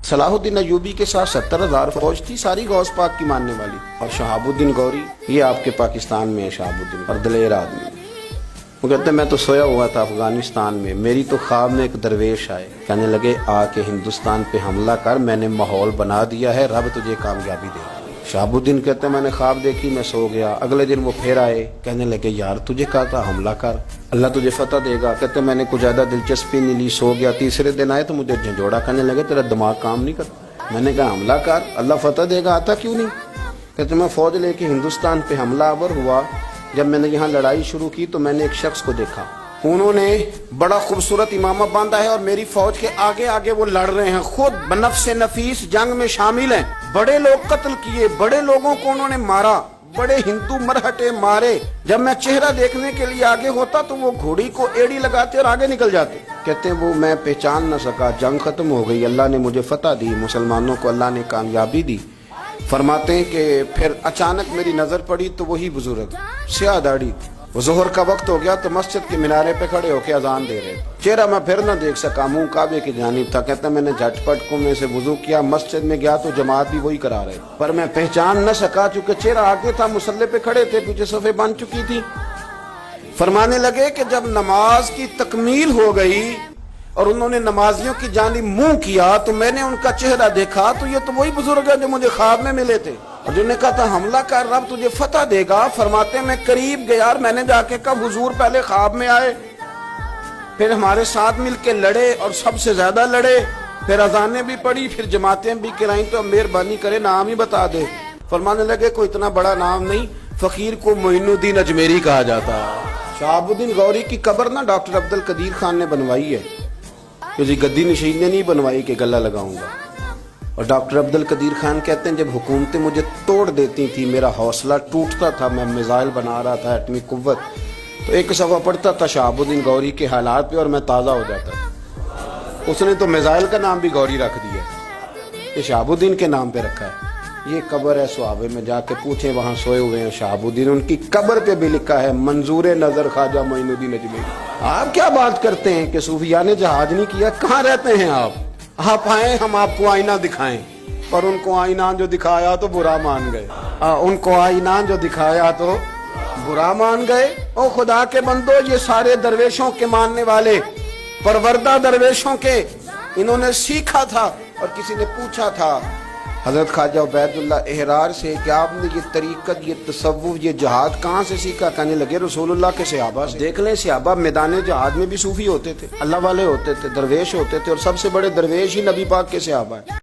صلاح الدین ایوبی کے ساتھ 70,000 فوج تھی، ساری غوث پاک کی ماننے والی. اور شہاب الدین گوری یہ آپ کے پاکستان میں ہے، شہاب الدین، اور دلیر آدمی. وہ کہتے ہیں میں تو سویا ہوا تھا افغانستان میں، میری تو خواب میں ایک درویش آئے، کہنے لگے آ کے ہندوستان پہ حملہ کر، میں نے ماحول بنا دیا ہے، رب تجھے کامیابی دے. شہاب الدین کہتے ہیں میں نے خواب دیکھی، میں سو گیا، اگلے دن وہ پھر آئے، کہنے لگے یار تجھے کہا تھا حملہ کر، اللہ تجھے فتح دے گا. کہتے ہیں میں نے کچھ زیادہ دلچسپی نہیں لی، سو گیا. تیسرے دن آئے تو مجھے جھنجھوڑا، کہنے لگے تیرا دماغ کام نہیں کرتا. میں نے کہا حملہ کر، اللہ فتح دے گا، آتا کیوں نہیں؟ کہتے میں فوج لے کے ہندوستان پہ حملہ آور ہوا. جب میں نے یہاں لڑائی شروع کی تو میں نے ایک شخص کو دیکھا، انہوں نے بڑا خوبصورت امامہ باندھا ہے اور میری فوج کے آگے آگے وہ لڑ رہے ہیں، خود بنفس نفیس جنگ میں شامل ہیں. بڑے لوگ قتل کیے، بڑے لوگوں کو انہوں نے مارا، بڑے ہندو مرہٹے مارے. جب میں چہرہ دیکھنے کے لیے آگے ہوتا تو وہ گھوڑی کو ایڑی لگاتے اور آگے نکل جاتے. کہتے ہیں وہ میں پہچان نہ سکا، جنگ ختم ہو گئی، اللہ نے مجھے فتح دی، مسلمانوں کو اللہ نے کامیابی دی. فرماتے ہیں کہ پھر اچانک میری نظر پڑی تو وہی بزرگ سیاہ داڑھی، وہ ظہر کا وقت ہو گیا تو مسجد کے مینارے پہ کھڑے ہو کے اذان دے رہے. چہرہ میں پھر نہ دیکھ سکا، منہ کعبے کی جانب تھا. کہتا میں نے جھٹ پٹ کنویں سے وضو کیا، مسجد میں گیا تو جماعت بھی وہی کرا رہے، پر میں پہچان نہ سکا چونکہ چہرہ آگے تھا، مصلی پہ کھڑے تھے، پیچھے صفیں بن چکی تھی. فرمانے لگے کہ جب نماز کی تکمیل ہو گئی اور انہوں نے نمازیوں کی جانب منہ کیا تو میں نے ان کا چہرہ دیکھا تو یہ تو وہی بزرگ ہیں جو مجھے خواب میں ملے تھے اور جنہوں نے کہا تھا حملہ کر، رب تجھے فتح دے گا. فرماتے ہیں میں قریب گیا اور میں نے جا کے کہا حضور پہلے خواب میں آئے، پھر ہمارے ساتھ مل کے لڑے اور سب سے زیادہ لڑے، پھر اذانیں بھی پڑھی، پھر جماعتیں بھی کرائیں، تو مہربانی کرے نام ہی بتا دے. فرمانے لگے کوئی اتنا بڑا نام نہیں، فقیر کو معین الدین اجمیری کہا جاتا. شہاب الدین گوری کی قبر نا ڈاکٹر عبد القدیر خان نے بنوائی ہے، کسی گدی نشین نے نہیں بنوائی کہ گلہ لگاؤں گا. اور ڈاکٹر عبد القدیر خان کہتے ہیں جب حکومتیں مجھے توڑ دیتی تھی، میرا حوصلہ ٹوٹتا تھا، میں میزائل بنا رہا تھا ایٹمی قوت، تو ایک صفحہ پڑھتا تھا شہاب الدین گوری کے حالات پہ اور میں تازہ ہو جاتا تھا. اس نے تو میزائل کا نام بھی گوری رکھ دیا، یہ شہاب الدین کے نام پہ رکھا ہے. یہ قبر ہے سوابے میں، جا کے پوچھیں وہاں سوئے ہوئے ہیں شہاب الدین، ان کی قبر پہ بھی لکھا ہے منظور نظر خواجہ معین الدین اجمیری. آپ کیا بات کرتے ہیں کہ صوفیان جہاد نہیں کیا؟ کہاں رہتے ہیں آپ آئیں ہم آپ کو آئینہ دکھائیں. پر ان کو آئینہ جو دکھایا تو برا مان گئے، ان کو آئینہ جو دکھایا تو برا مان گئے. او خدا کے بندو، یہ سارے درویشوں کے ماننے والے، پروردہ درویشوں کے، انہوں نے سیکھا تھا. اور کسی نے پوچھا تھا حضرت خواجہ عبید اللہ احرار سے کہ آپ نے یہ طریقت، یہ تصوف، یہ جہاد کہاں سے سیکھا؟ کہنے لگے رسول اللہ کے صحابہ سے. دیکھ لیں صحابہ میدان جہاد میں بھی صوفی ہوتے تھے، اللہ والے ہوتے تھے، درویش ہوتے تھے، اور سب سے بڑے درویش ہی نبی پاک کے صحابہ ہیں.